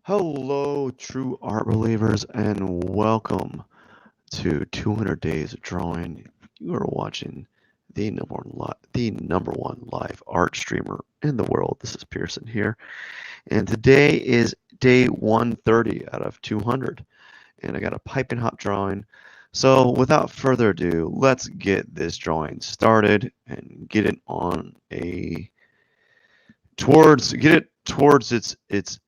Hello, true art believers, and welcome to 200 Days of Drawing. You are watching the number one live art streamer in the world. This is Pierson here, and today is day 130 out of 200, and I got a pipe and hop drawing. So without further ado, let's get this drawing started and get it on towards its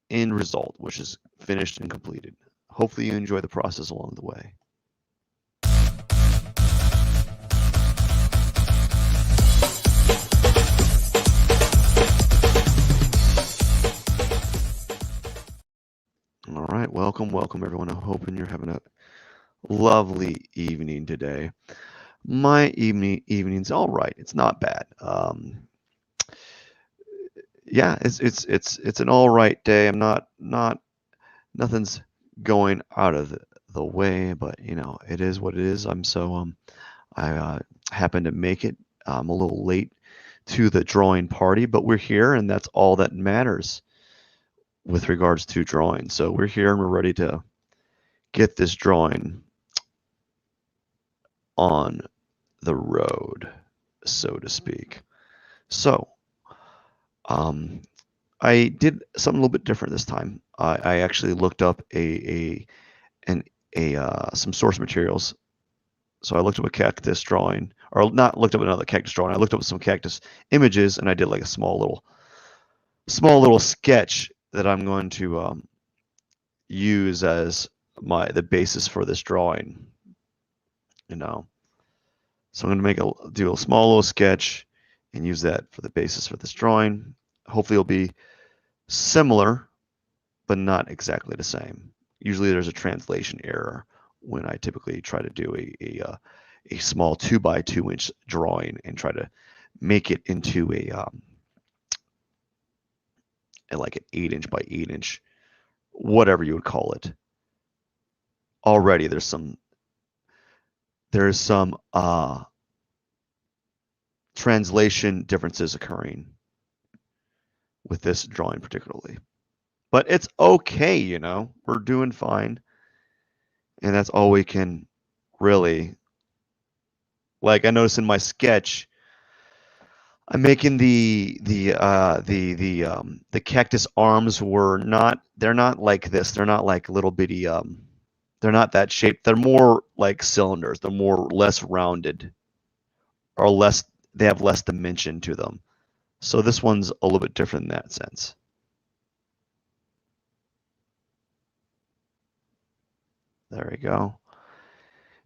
end result, which is finished and completed. Hopefully you enjoy the process along the way. All right, welcome everyone. I'm hoping you're having a lovely evening today. My evening's all right. It's not bad. Yeah, it's an all right day. I'm not nothing's going out of the way, but you know, it is what it is. I happened to make it. I'm a little late to the drawing party, but we're here, and that's all that matters with regards to drawing. So we're here and we're ready to get this drawing on the road, so to speak. So I did something a little bit different this time. I actually looked up some source materials. So I looked up a cactus drawing, or not looked up another cactus drawing. I looked up some cactus images, and I did like a small little sketch that I'm going to use as the basis for this drawing. You know, so I'm going to do a small little sketch and use that for the basis for this drawing. Hopefully, it'll be similar, but not exactly the same. Usually, there's a translation error when I typically try to do a small 2 by 2 inch drawing and try to make it into like an 8 inch by 8 inch, whatever you would call it. Already there's some translation differences occurring with this drawing particularly, but it's okay. You know, we're doing fine, and that's all we can really. Like I noticed in my sketch, I'm making the cactus arms they're not like this. They're not like little bitty they're not that shaped. They're more like cylinders. They're less rounded, or they have less dimension to them. So this one's a little bit different in that sense. There we go.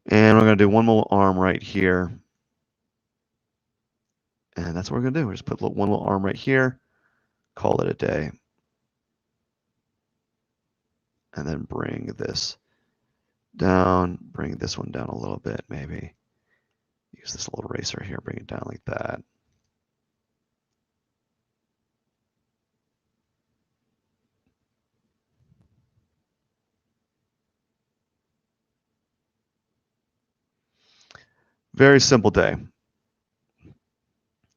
And we're going to do one more arm right here. And that's what we're going to do. We're just put one little arm right here, call it a day. And then bring this down, bring this one down a little bit, maybe. Use this little eraser here, bring it down like that. Very simple day.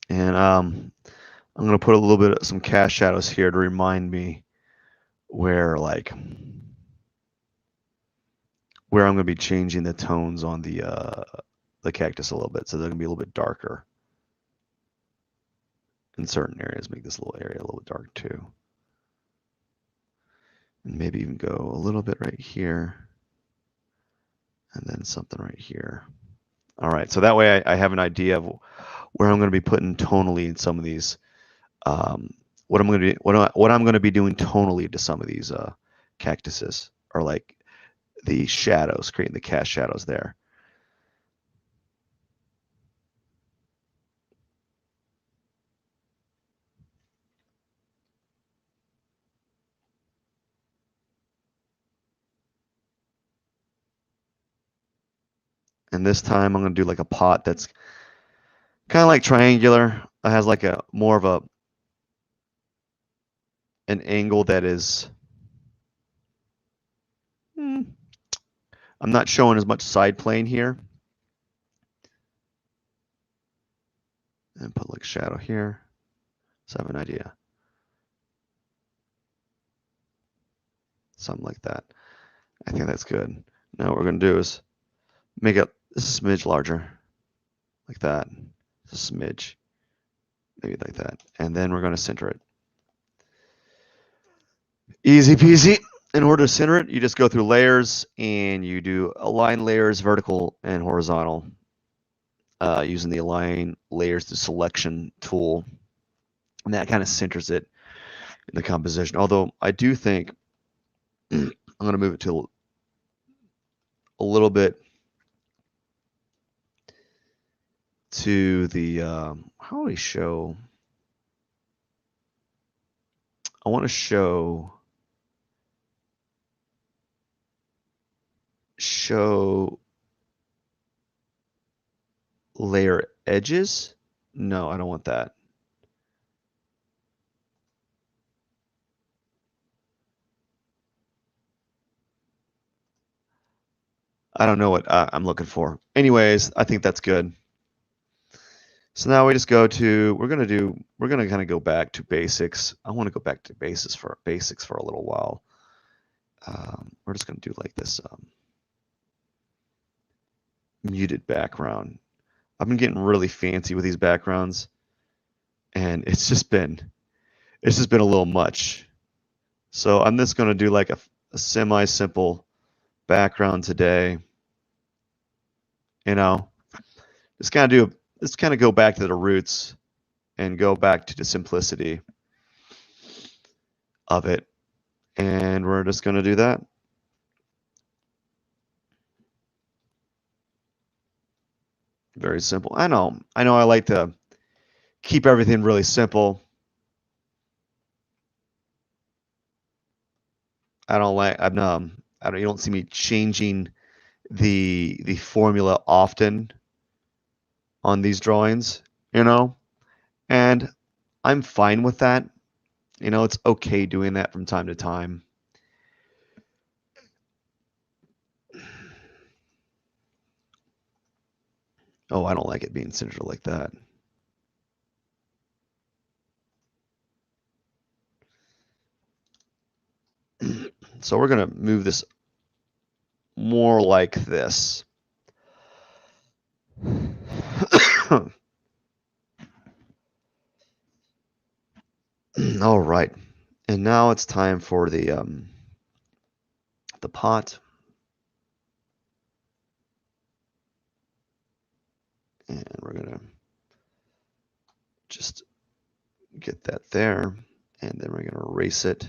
And I'm going to put a little bit of some cast shadows here to remind me where I'm going to be changing the tones on the cactus a little bit, so they're going to be a little bit darker in certain areas. Make this little area a little bit dark too, and maybe even go a little bit right here, and then something right here. All right, so that way I have an idea of where I'm going to be putting tonally in some of these. What I'm going to be doing tonally to some of these cactuses, or like the shadows, creating the cast shadows there. And this time I'm going to do like a pot that's kind of like triangular. It has like a more of an angle that is, I'm not showing as much side plane here. And put like shadow here. So I have an idea. something like that. I think that's good. Now what we're going to do is make it just a smidge larger, like that. Just a smidge, maybe like that. And then we're going to center it. Easy peasy. In order to center it, you just go through layers and you do align layers, vertical and horizontal, using the align layers to selection tool. And that kind of centers it in the composition. Although I do think I'm going to move it to a little bit to the, how do we show? I want to show layer edges. No, I don't want that. I don't know what I'm looking for. Anyways, I think that's good. So now we just go to, we're going to kind of go back to basics. I want to go back to basics for a little while. We're just going to do like this muted background. I've been getting really fancy with these backgrounds, and it's just been a little much. So I'm just going to do like a semi-simple background today. You know, just kind of go back to the roots and go back to the simplicity of it. And we're just going to do that. Very simple. I know I like to keep everything really simple. I don't, you don't see me changing the formula often on these drawings, you know, and I'm fine with that. You know, it's okay doing that from time to time. Oh, I don't like it being centered like that. So we're going to move this more like this. All right. And now it's time for the pot. And we're going to just get that there. And then we're going to erase it.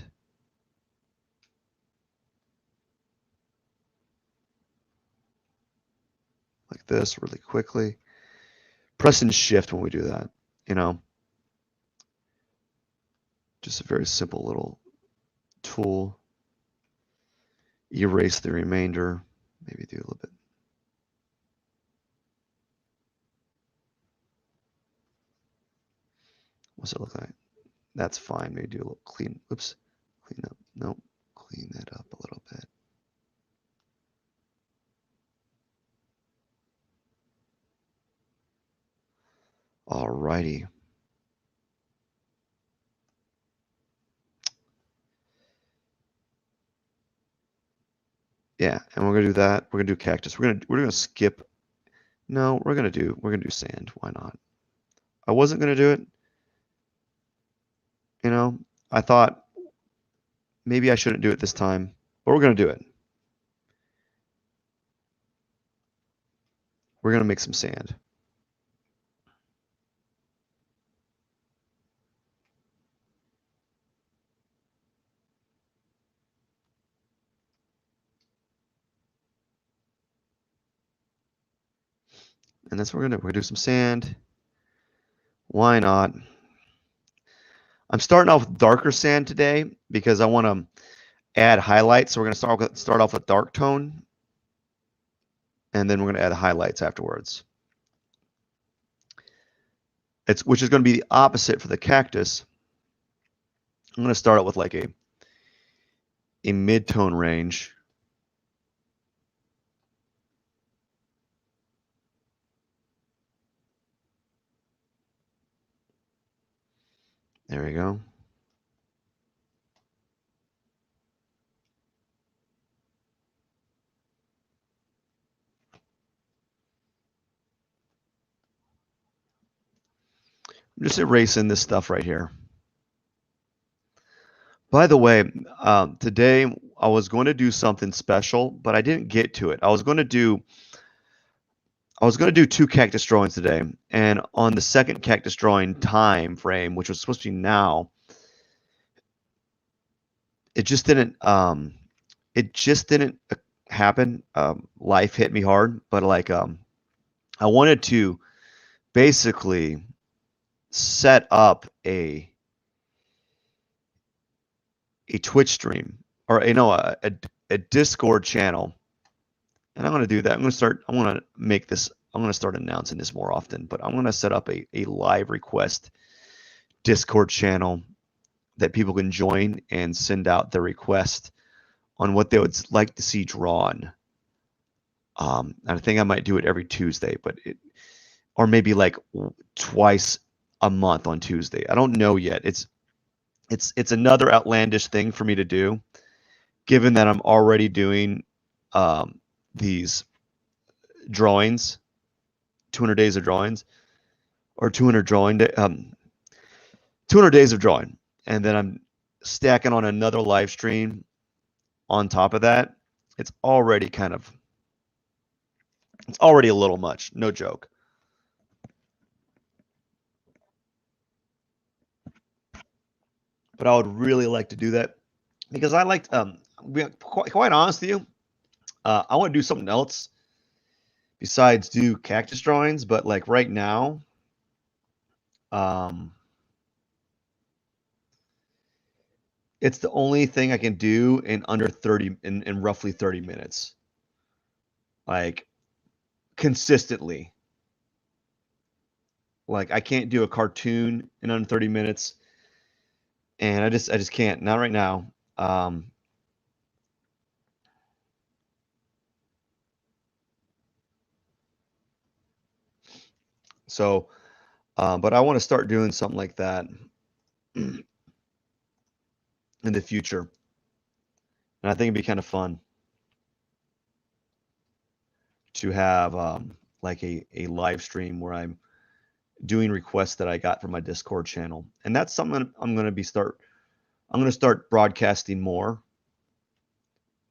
Like this really quickly. Press and shift when we do that, you know. Just a very simple little tool. Erase the remainder. Maybe do a little bit. What's it look like? That's fine. Maybe do a little clean. Oops. Clean up. Nope. Clean that up a little bit. Alrighty. Yeah, and we're gonna do that. We're gonna do cactus. We're gonna skip. No, we're gonna do sand. Why not? I wasn't gonna do it. You know, I thought maybe I shouldn't do it this time, but we're gonna do it. We're gonna make some sand. And that's what we're gonna do some sand. Why not? I'm starting off with darker sand today because I want to add highlights. So we're going to start off with dark tone, and then we're going to add highlights afterwards. Which is going to be the opposite for the cactus. I'm going to start out with like a mid-tone range. There we go. I'm just erasing this stuff right here. By the way, today I was going to do something special, but I didn't get to it. I was going to do two cactus drawings today, and on the second cactus drawing time frame, which was supposed to be now, it just didn't. It just didn't happen. Life hit me hard, but like I wanted to basically set up a Twitch stream or a Discord channel, and I'm going to do that. I'm going to make this. I'm going to start announcing this more often, but I'm going to set up a live request Discord channel that people can join and send out their request on what they would like to see drawn. And I think I might do it every Tuesday, or maybe like twice a month on Tuesday. I don't know yet. It's another outlandish thing for me to do, given that I'm already doing these drawings, 200 days of drawings, or 200 days of drawing, and then I'm stacking on another live stream on top of that. It's already a little much, no joke. But I would really like to do that because I like be quite honest with you. I want to do something else besides do cactus drawings, but like right now, um, it's the only thing I can do in roughly 30 minutes. Like consistently. Like I can't do a cartoon in under 30 minutes, and I just can't. Not right now. So, but I want to start doing something like that in the future, and I think it'd be kind of fun to have like a live stream where I'm doing requests that I got from my Discord channel, and that's something I'm going to start. I'm going to start broadcasting more,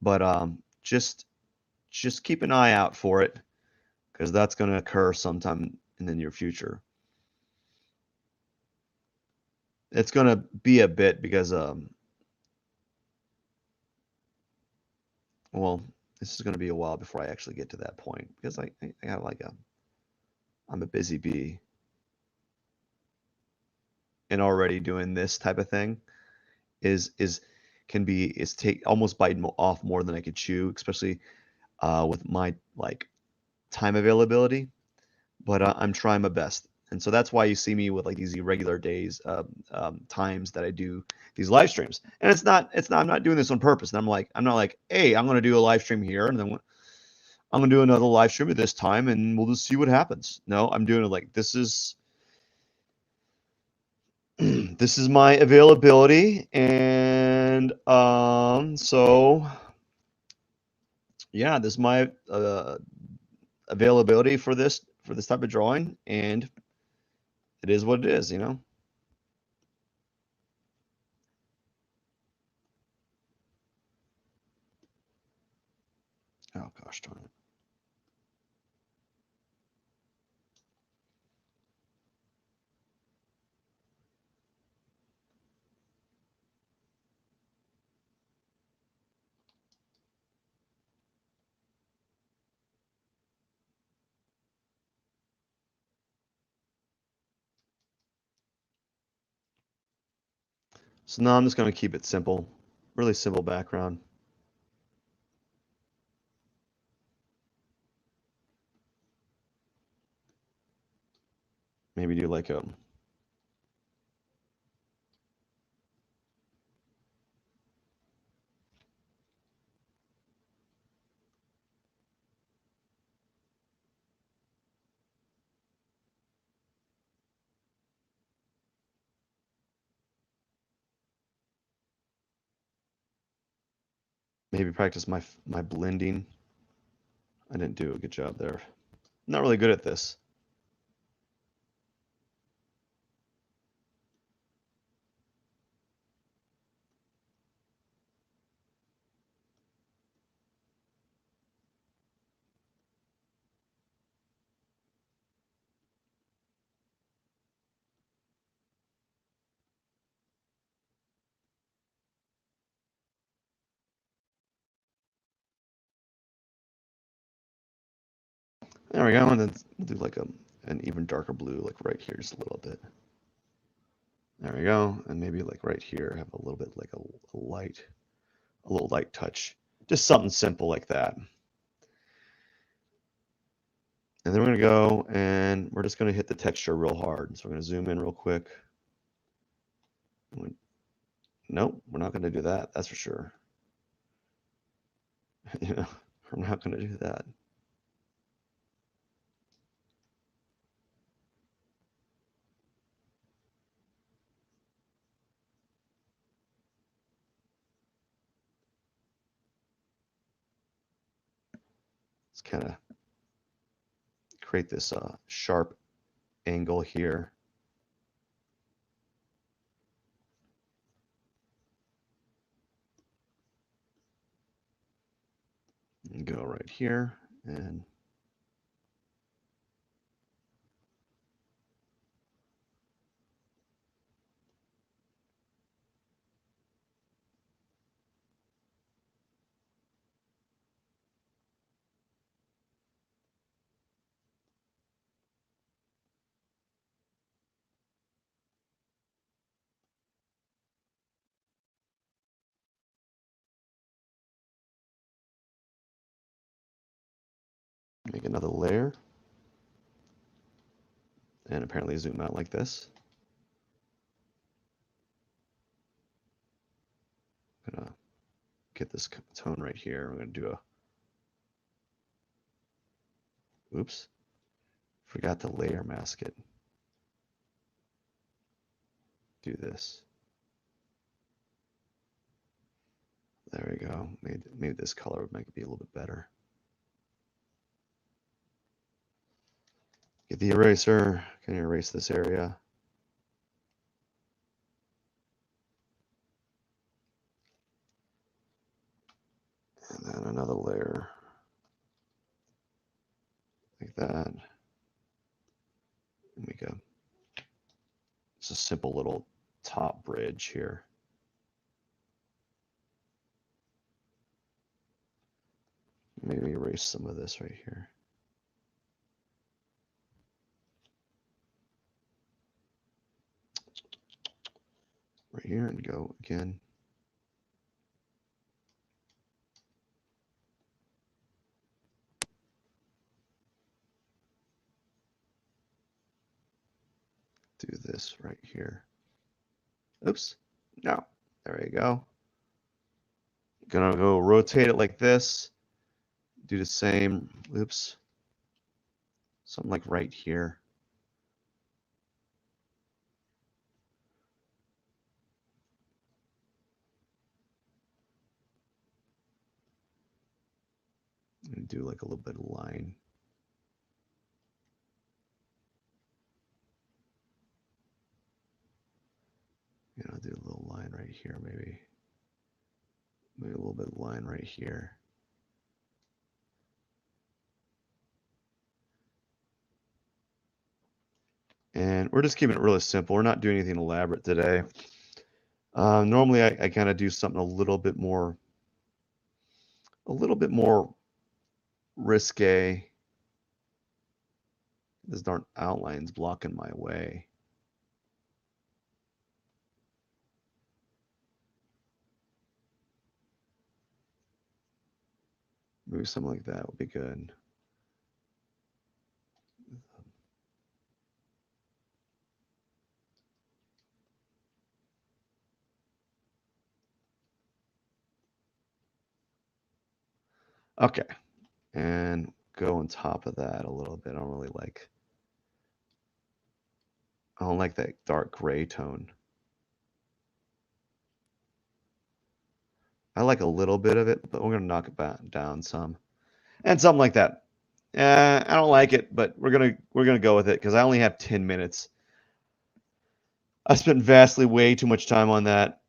but just keep an eye out for it because that's going to occur sometime in the near future. It's going to be a bit because well, this is going to be a while before I actually get to that point because I got like I'm a busy bee and already doing this type of thing is can be is take almost bite off more than I could chew, especially with my like time availability. But I'm trying my best, and so that's why you see me with like these irregular days, times that I do these live streams. And it's not. I'm not doing this on purpose. And I'm not like, hey, I'm going to do a live stream here, and then I'm going to do another live stream at this time, and we'll just see what happens. No, I'm doing it like this is this is my availability, and so yeah, this is my availability for this type of drawing, and it is what it is, you know. Oh gosh darn it. So now I'm just going to keep it simple, really simple background. Maybe do like a maybe practice my blending. I didn't do a good job there. I'm not really good at this. There we go, and then we'll do like an even darker blue, like right here, just a little bit. There we go, and maybe like right here, have a little bit like a little light touch. Just something simple like that. And then we're going to go and we're just going to hit the texture real hard. So we're going to zoom in real quick. Nope, we're not going to do that. That's for sure. You know, we're not going to do that. Let's kind of create this sharp angle here. And go right here and make another layer. And apparently zoom out like this. I'm going to get this tone right here. I'm going to do oops, forgot to layer mask it. Do this. There we go. Maybe this color would make it be a little bit better. Get the eraser. Can you erase this area? And then another layer like that. Make it's a simple little top bridge here. Maybe erase some of this right here. Right here and go again. Do this right here. Oops. No. There you go. Gonna go rotate it like this. Do the same. Oops. Something like right here. And do like a little bit of line. You know, do a little line right here, maybe. Maybe a little bit of line right here. And we're just keeping it really simple. We're not doing anything elaborate today. Normally I kind of do something a little bit more risque. These aren't outlines blocking my way. Maybe something like that would be good. Okay, and go on top of that a little bit. I don't like that dark gray tone. I like a little bit of it, but we're gonna knock it down some, and something like that. I don't like it, but we're gonna go with it because I only have 10 minutes. I spent vastly way too much time on that.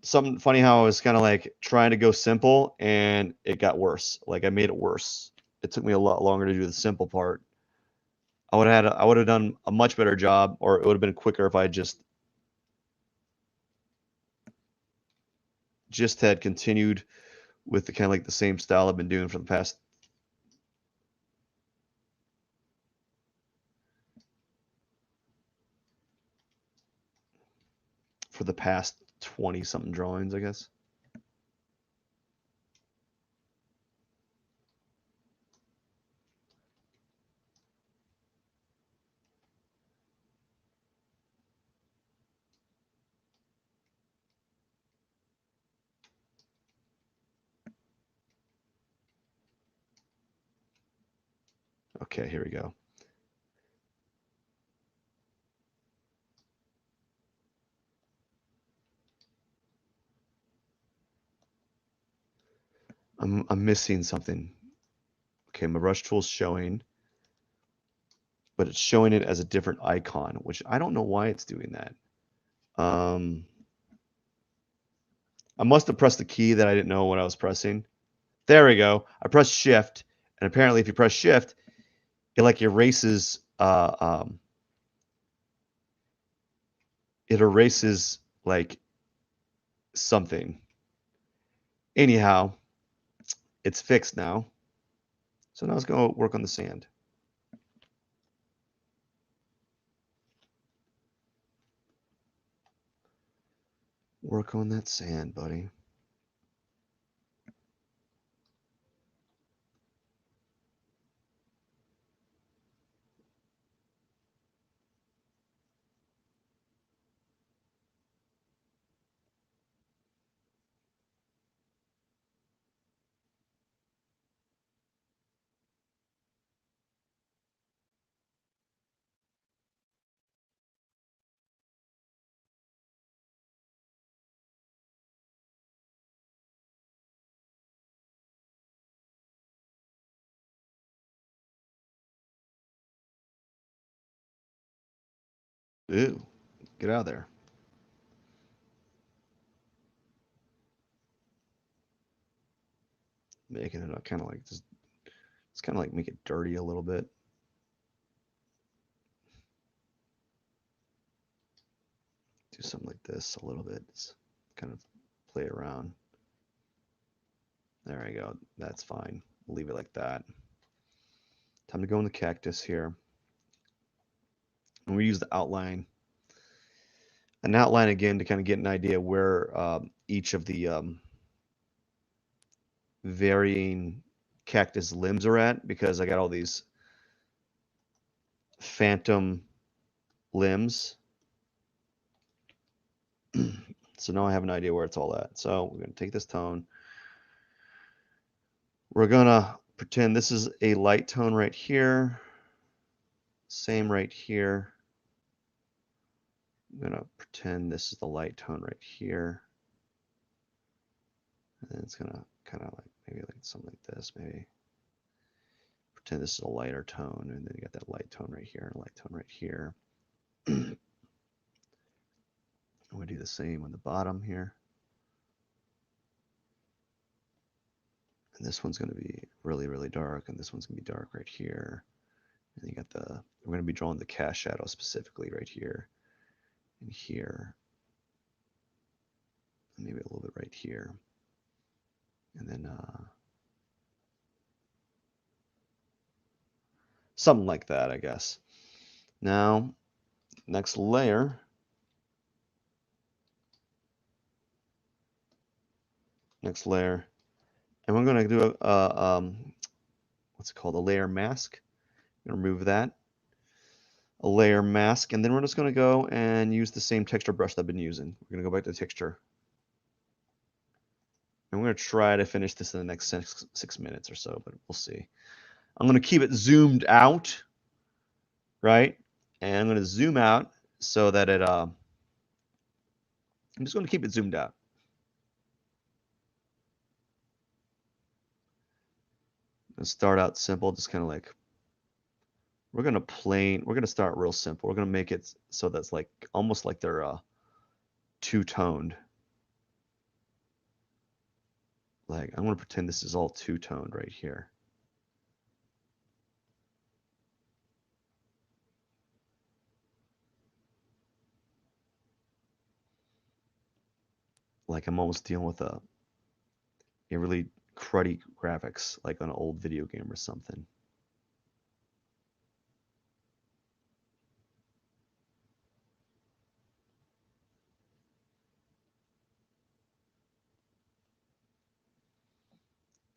Something funny how I was kind of like trying to go simple and it got worse. Like I made it worse. It took me a lot longer to do the simple part. I would have done a much better job, or it would have been quicker if I just had continued with the kind of like the same style I've been doing for the past for the past 20 something drawings, I guess. Okay, here we go. I'm missing something. Okay, my brush tool's showing, but it's showing it as a different icon, which I don't know why it's doing that. I must have pressed the key that I didn't know what I was pressing. There we go. I pressed shift, and apparently if you press shift, it like erases it erases like something. Anyhow, it's fixed now. So now let's go work on the sand. Work on that sand, buddy. Ew, get out of there. Making it kind of like just, it's kind of like make it dirty a little bit. Do something like this a little bit. Just kind of play around. There we go. That's fine. We'll leave it like that. Time to go in the cactus here. And we use the outline. An outline again to kind of get an idea where each of the varying cactus limbs are at, because I got all these phantom limbs. So now I have an idea where it's all at. So we're going to take this tone. We're going to pretend this is a light tone right here. Same right here. I'm going to pretend this is the light tone right here. And then it's going to kind of like maybe like something like this. Maybe pretend this is a lighter tone. And then you got that light tone right here and a light tone right here. I'm going to do the same on the bottom here. And this one's going to be really, really dark. And this one's going to be dark right here. And you got the, we're going to be drawing the cast shadow specifically right here and here. And maybe a little bit right here. And then something like that, I guess. Now, next layer. Next layer. And we're going to do what's it called? A layer mask. I'm going to remove that. A layer mask. And then we're just going to go and use the same texture brush that I've been using. We're going to go back to texture. And we're going to try to finish this in the next 6 minutes or so, but we'll see. I'm going to keep it zoomed out, right? And I'm going to zoom out so that it, I'm just going to keep it zoomed out. And start out simple, just kind of like, we're going to start real simple. We're going to make it so that's like, almost like they're two-toned. Like, I'm going to pretend this is all two-toned right here. Like I'm almost dealing with a really cruddy graphics, like on an old video game or something.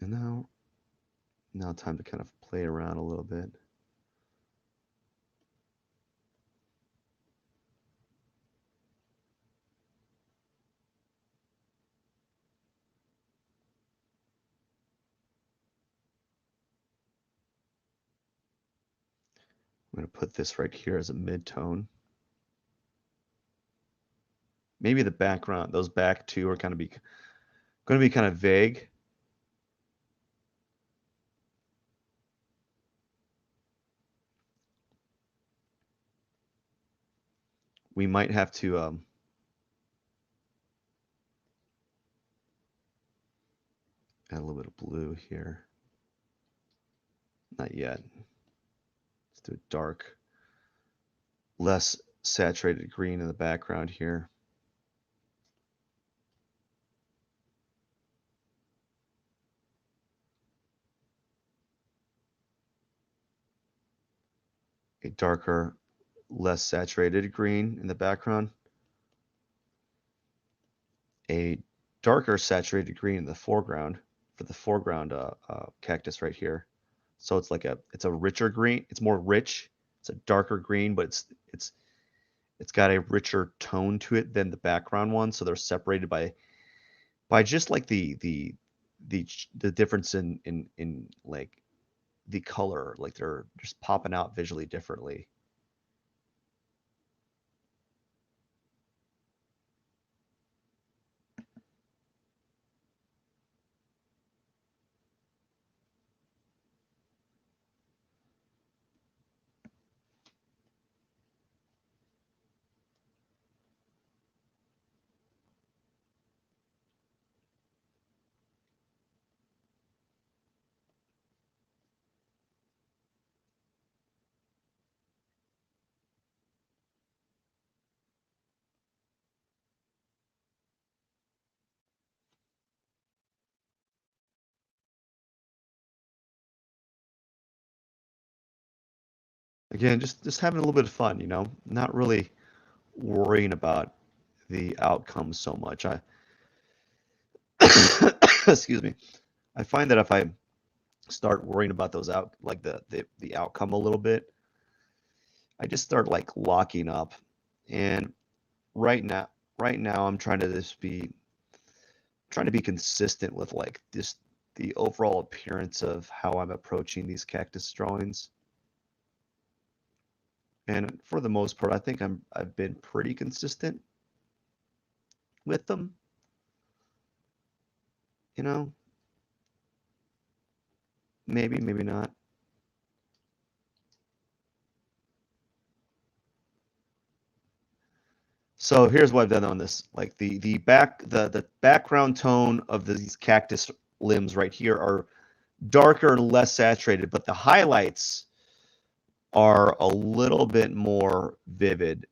And now time to kind of play around a little bit. I'm going to put this right here as a mid-tone. Maybe the background, those back two are going to be kind of vague. We might have to add a little bit of blue here. Not yet. Let's do a dark, less saturated green in the background here. A darker, less saturated green in the background. A darker saturated green in the foreground for the foreground cactus right here. So it's like it's a richer green. It's more rich. It's a darker green, but it's got a richer tone to it than the background one. So they're separated by just like the difference in like the color. Like they're just popping out visually differently. Again, just having a little bit of fun, you know, not really worrying about the outcome so much. Excuse me. I find that if I start worrying about those like the outcome a little bit, I just start like locking up. And right now, I'm trying to trying to be consistent with like this the overall appearance of how I'm approaching these cactus drawings. And for the most part, I think I've been pretty consistent with them. You know, maybe, maybe not. So here's what I've done on this. Like the background tone of these cactus limbs right here are darker and less saturated, but the highlights are a little bit more vivid.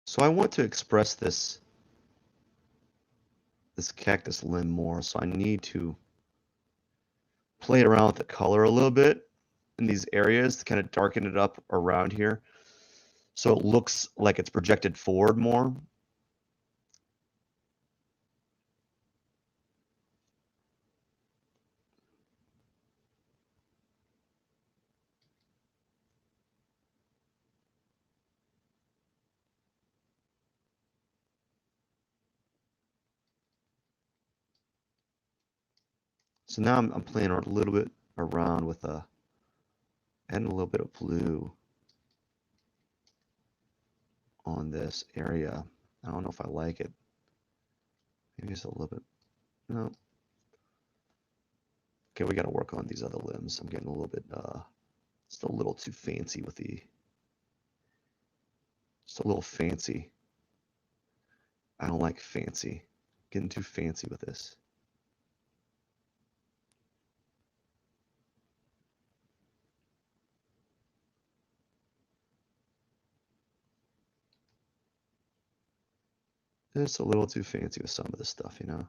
So I want to express this cactus limb more, so I need to play around with the color a little bit in these areas to kind of darken it up around here so it looks like it's projected forward more. So now I'm playing a little bit around with and a little bit of blue on this area. I don't know if I like it. Maybe just a little bit. No. Okay, we got to work on these other limbs. I'm getting a little bit, just a little too fancy with just a little fancy. I don't like fancy. Getting too fancy with this. It's a little too fancy with some of this stuff, you know?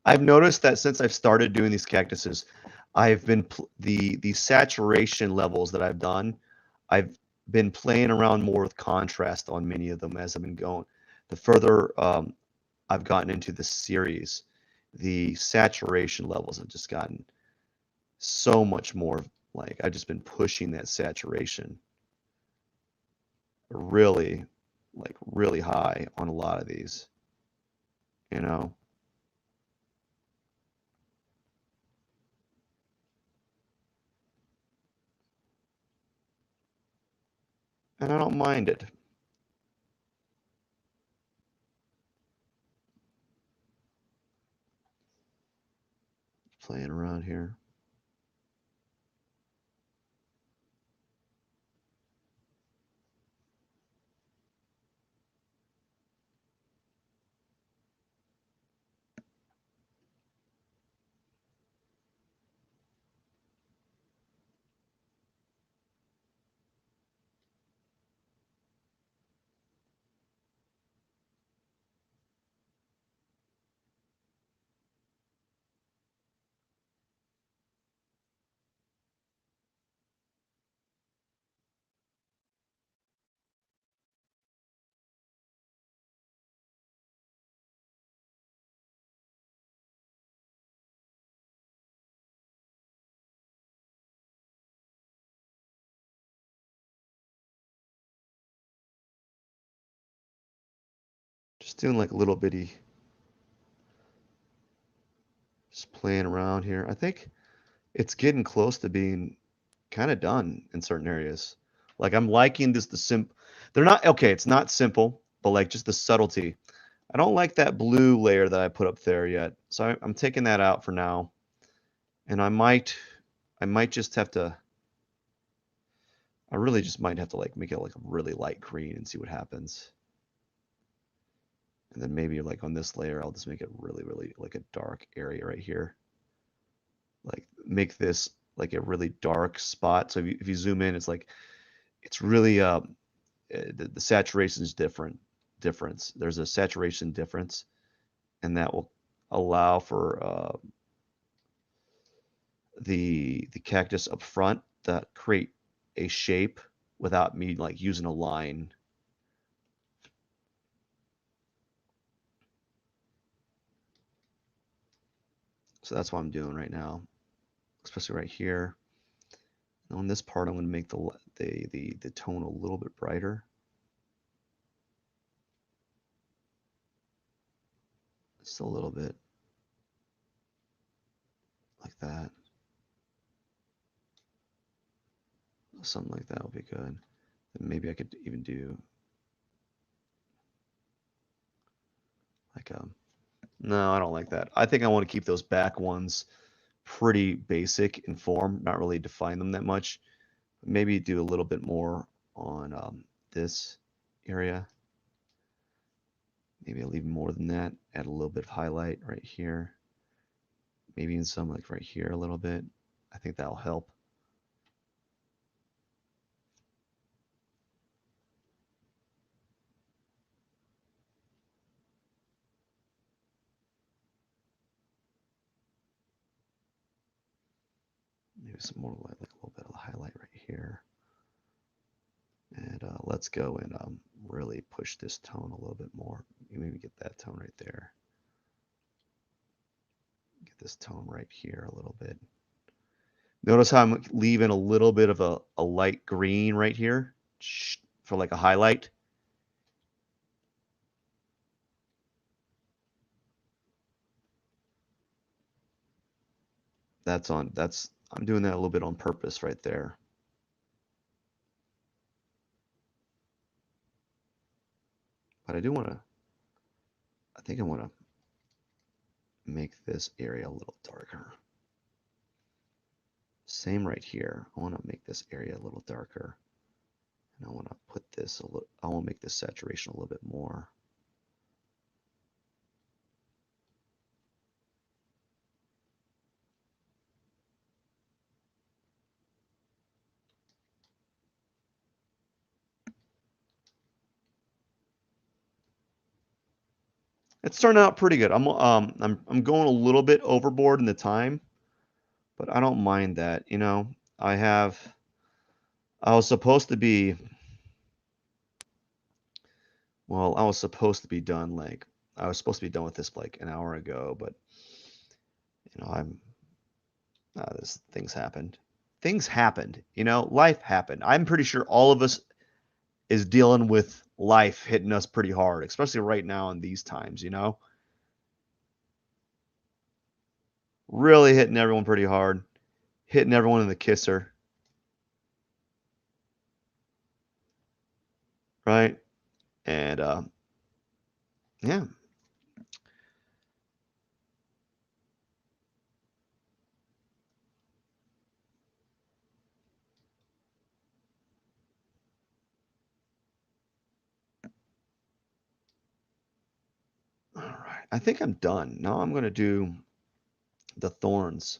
I've noticed that since I've started doing these cactuses, I've been the saturation levels that I've done, I've been playing around more with contrast on many of them as I've been going. The further I've gotten into the series, the saturation levels have just gotten so much more, like I've just been pushing that saturation really, like really high on a lot of these, you know? And I don't mind it. Playing around here. Just doing like little bitty, just playing around here. I think it's getting close to being kind of done in certain areas. Like I'm liking this, they're not, okay, it's not simple, but like just the subtlety. I don't like that blue layer that I put up there yet. So I'm taking that out for now. And I might just have to, I really just might have to like make it like a really light green and see what happens. And then maybe like on this layer, I'll just make it really, really like a dark area right here. Like make this like a really dark spot. So if you zoom in, it's like, it's really, the saturation is difference. There's a saturation difference, and that will allow for the cactus up front to create a shape without me like using a line. So that's what I'm doing right now, especially right here. On this part, I'm going to make the tone a little bit brighter, just a little bit, like that. Something like that would be good. And maybe I could even do like no, I don't like that. I think I want to keep those back ones pretty basic in form, not really define them that much. Maybe do a little bit more on this area. Maybe I'll leave more than that. Add a little bit of highlight right here. Maybe in some like right here a little bit. I think that'll help. Maybe some more light, like a little bit of highlight right here. And let's go and really push this tone a little bit more. Maybe get that tone right there. Get this tone right here a little bit. Notice how I'm leaving a little bit of a light green right here for like a highlight. I'm doing that a little bit on purpose right there. But I do want to, I think I want to make this area a little darker. Same right here. I want to make this area a little darker. And I want to put this a little, I want to make this saturation a little bit more. It's starting out pretty good. I'm going a little bit overboard in the time, but I don't mind that. You know, I was supposed to be, well, I was supposed to be done like, I was supposed to be done with this like an hour ago, but you know, this things happened. Things happened, you know, life happened. I'm pretty sure all of us is dealing with life hitting us pretty hard, especially right now in these times, you know, really hitting everyone pretty hard, hitting everyone in the kisser, right? And yeah. All right. I think I'm done. Now I'm going to do the thorns.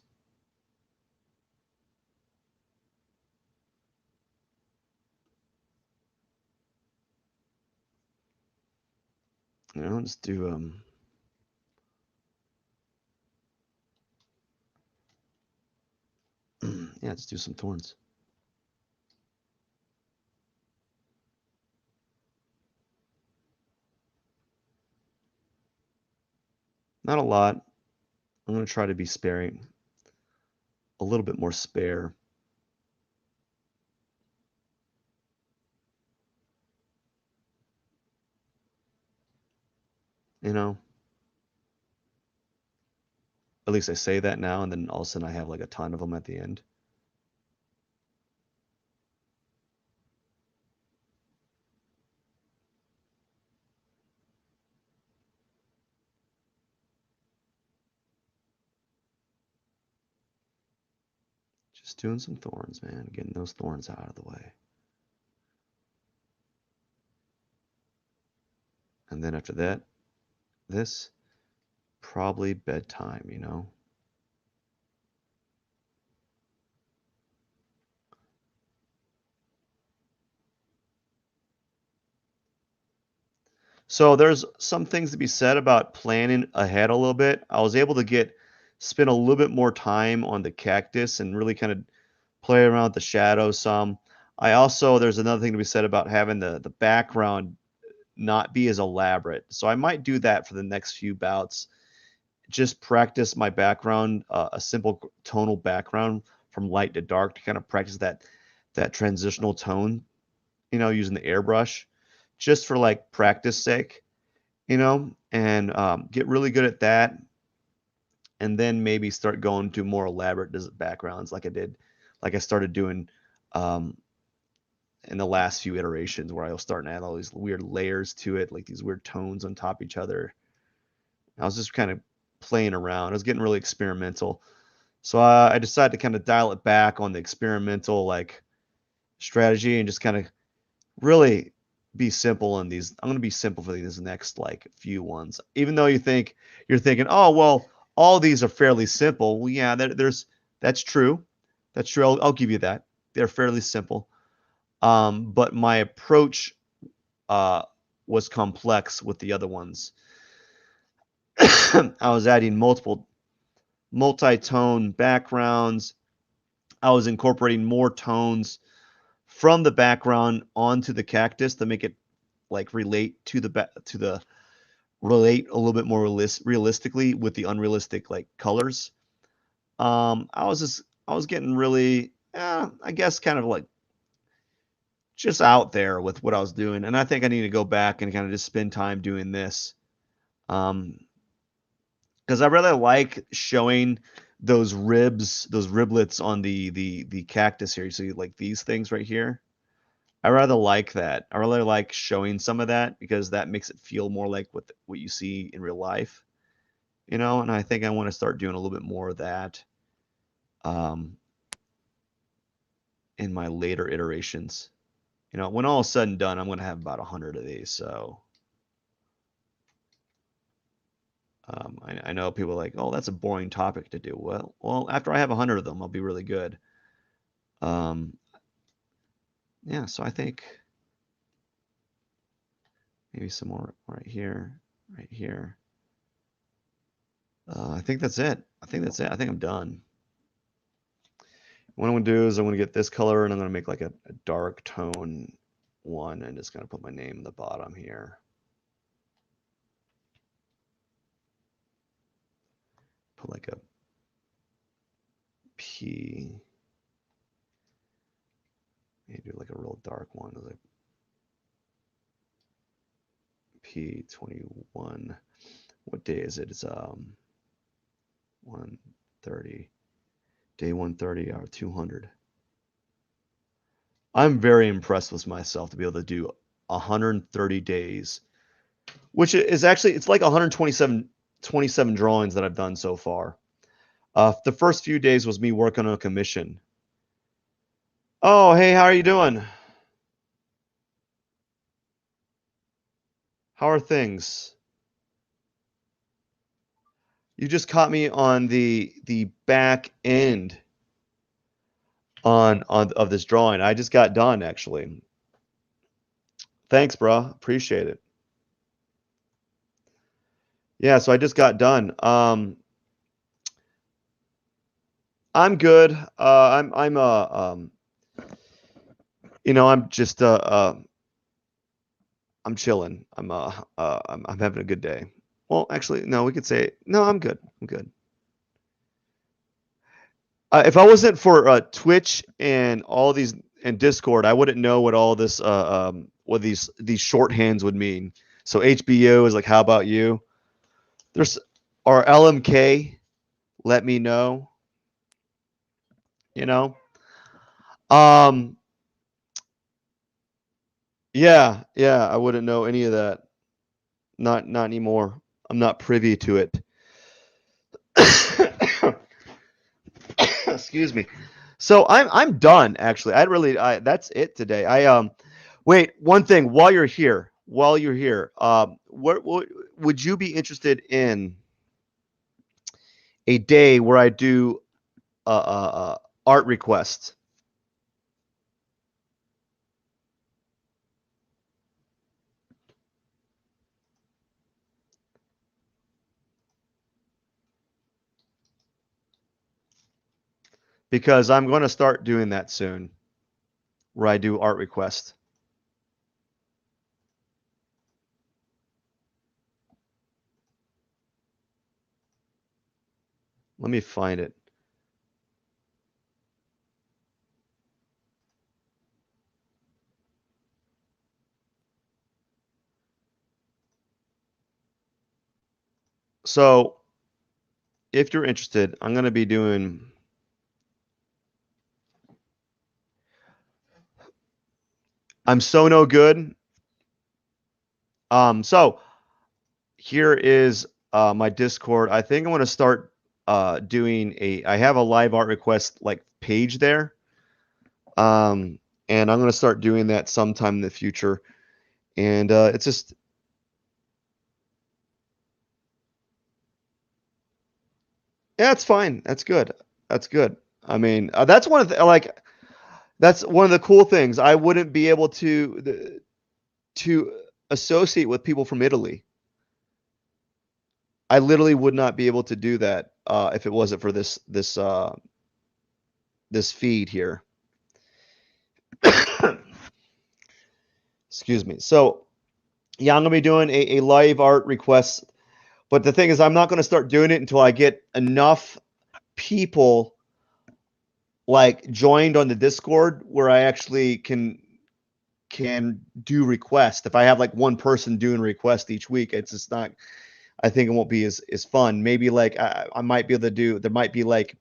You know, let's do yeah, let's do some thorns. Not a lot. I'm going to try to be sparing, a little bit more spare. You know, at least I say that now, and then all of a sudden I have like a ton of them at the end. Just doing some thorns, man. Getting those thorns out of the way. And then after that, this, probably bedtime, you know? So there's some things to be said about planning ahead a little bit. I was able to spend a little bit more time on the cactus and really kind of play around with the shadows some. There's another thing to be said about having the background not be as elaborate. So I might do that for the next few bouts. Just practice my background, a simple tonal background from light to dark to kind of practice that transitional tone, you know, using the airbrush just for like practice sake, you know, and get really good at that. And then maybe start going to more elaborate backgrounds like I did, like I started doing in the last few iterations where I was starting to add all these weird layers to it, like these weird tones on top of each other. I was just kind of playing around. I was getting really experimental. So I decided to kind of dial it back on the experimental like strategy and just kind of really be simple in these. I'm going to be simple for these next like few ones. Even though you're thinking, oh well, all these are fairly simple. Well, yeah, that's true. That's true. I'll give you that. They're fairly simple. But my approach uh, was complex with the other ones. I was adding multi-tone backgrounds. I was incorporating more tones from the background onto the cactus to make it like relate to the relate a little bit more realistically with the unrealistic like colors. I was getting really, I guess, kind of like just out there with what I was doing, and I think I need to go back and kind of just spend time doing this. Because I really like showing those ribs, those riblets on the cactus here. So you like these things right here. I rather like that. I really like showing some of that because that makes it feel more like what you see in real life, you know. And I think I want to start doing a little bit more of that um, in my later iterations. You know, when all is said and done, I'm going to have about 100 of these. So I know people are like, oh, that's a boring topic to do. Well, after I have 100 of them, I'll be really good. Um, yeah, so I think maybe some more right here, right here. I think that's it. I think that's it. I think I'm done. What I'm gonna do is I'm gonna get this color and I'm gonna make like a dark tone one and just gonna put my name in the bottom here. Put like a P. Maybe do like a real dark one, like P21. What day is it? It's 130. Day 130 or 200. I'm very impressed with myself to be able to do 130 days, which is actually it's like 127 drawings that I've done so far. The first few days was me working on a commission. Oh, hey, how are you doing? How are things? You just caught me on the back end on of this drawing. I just got done actually. Thanks, bro. Appreciate it. Yeah, so I just got done. I'm good. You know, I'm just I'm chilling. I'm having a good day. Well, actually, no, we could say no. I'm good. I'm good. If I wasn't for Twitch and all these and Discord, I wouldn't know what all this what these shorthands would mean. So HBO is like, how about you? There's our LMK. Let me know. You know. Um. Yeah. Yeah. I wouldn't know any of that. Not anymore. I'm not privy to it. Excuse me. So I'm done actually. I that's it today. Wait, one thing while you're here, what would you be interested in a day where I do art requests? Because I'm going to start doing that soon, where I do art requests. Let me find it. So, if you're interested, I'm going to be doing. I'm so no good. So here is my Discord. I think I'm going to start doing I have a live art request like page there. And I'm going to start doing that sometime in the future. And it's just, yeah, it's fine. That's good. That's good. I mean, that's one of the, like, that's one of the cool things. I wouldn't be able to associate with people from Italy. I literally would not be able to do that if it wasn't for this feed here. Excuse me. So yeah, I'm gonna be doing a live art request, but the thing is, I'm not gonna start doing it until I get enough people like joined on the Discord where I actually can do requests. If I have like one person doing request each week, it's just not. I think it won't be as fun. Maybe like I might be able to do. There might be like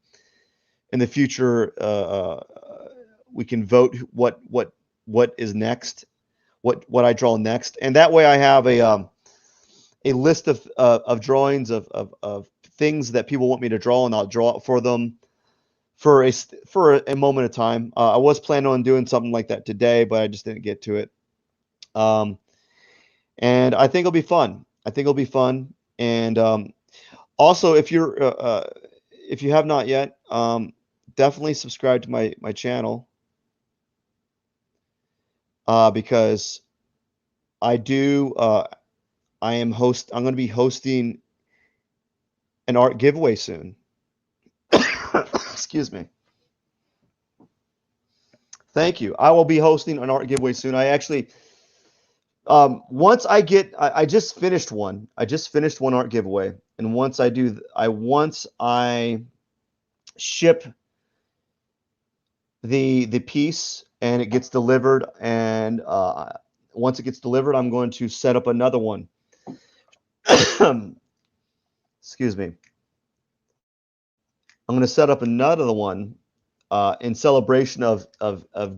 in the future we can vote what what is next, what I draw next, and that way I have a list of drawings of things that people want me to draw, and I'll draw it for them for a moment of time. I was planning on doing something like that today, but I just didn't get to it. And I think it'll be fun. I think it'll be fun. And also, if you have not yet, definitely subscribe to my channel, because I do. I'm going to be hosting an art giveaway soon. Excuse me. Thank you. I will be hosting an art giveaway soon. I actually, once I just finished one. I just finished one art giveaway, and once I ship the piece and it gets delivered, and once it gets delivered, I'm going to set up another one. Excuse me. I'm going to set up another one in celebration of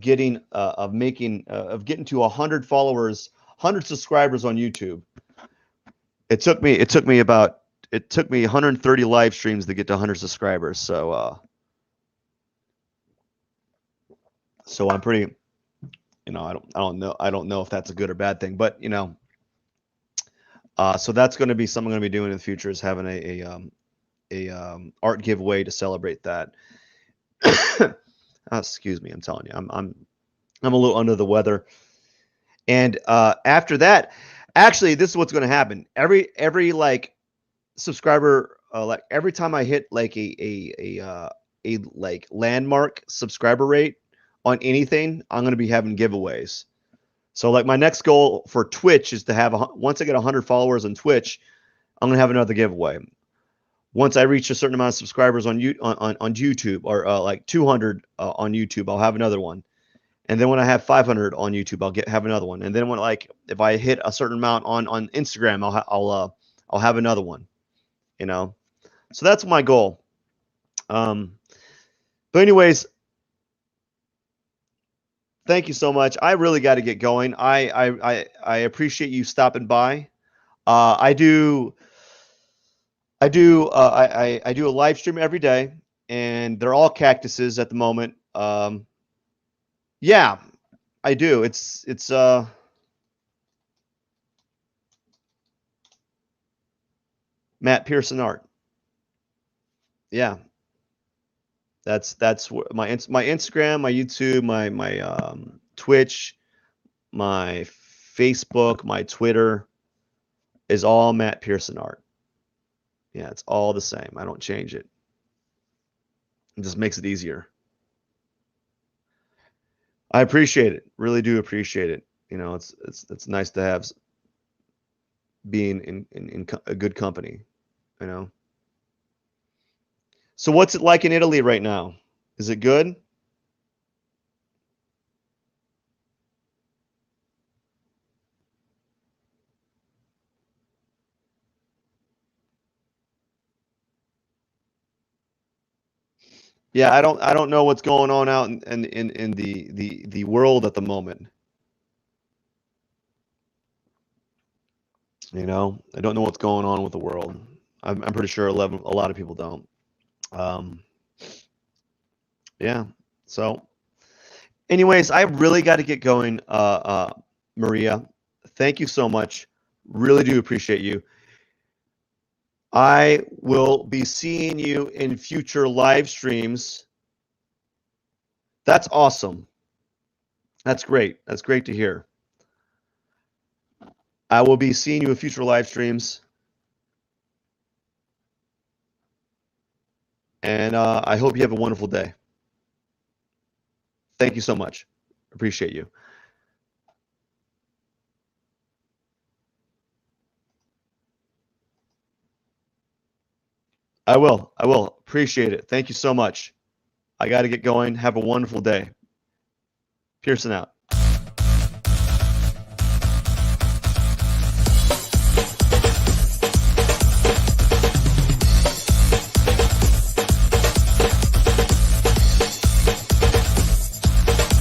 getting to 100 followers, 100 subscribers on YouTube. It took me 130 live streams to get to 100 subscribers. So I'm pretty, I don't know if that's a good or bad thing, but so that's going to be something I'm going to be doing in the future, is having a art giveaway to celebrate that. Excuse me, I'm telling you, I'm a little under the weather. And after that, actually, this is what's going to happen. Every like subscriber, like every time I hit like a like landmark subscriber rate on anything, I'm going to be having giveaways. So like my next goal for Twitch is to have once I get 100 followers on Twitch, I'm going to have another giveaway. Once I reach a certain amount of subscribers on YouTube, or like 200 on YouTube, I'll have another one. And then when I have 500 on YouTube, I'll have another one. And then if I hit a certain amount on Instagram, I'll have another one. So that's my goal. But anyways, thank you so much. I really got to get going. I appreciate you stopping by. I do a live stream every day, and they're all cactuses at the moment. Yeah, I do. It's Matt Pierson art. Yeah, that's my Instagram, my YouTube, my Twitch, my Facebook, my Twitter is all Matt Pierson art. Yeah, it's all the same. I don't change it. It just makes it easier. I appreciate it. Really do appreciate it. It's nice to have being in a good company. So what's it like in Italy right now? Is it good? Yeah, I don't know what's going on out in the world at the moment. I don't know what's going on with the world. I'm pretty sure a lot of people don't. Yeah. So anyways, I really got to get going. Maria, thank you so much. Really do appreciate you. I will be seeing you in future live streams. That's awesome. That's great. That's great to hear. I will be seeing you in future live streams. And I hope you have a wonderful day. Thank you so much. Appreciate you. I will. Appreciate it. Thank you so much. I got to get going. Have a wonderful day. Pierson out.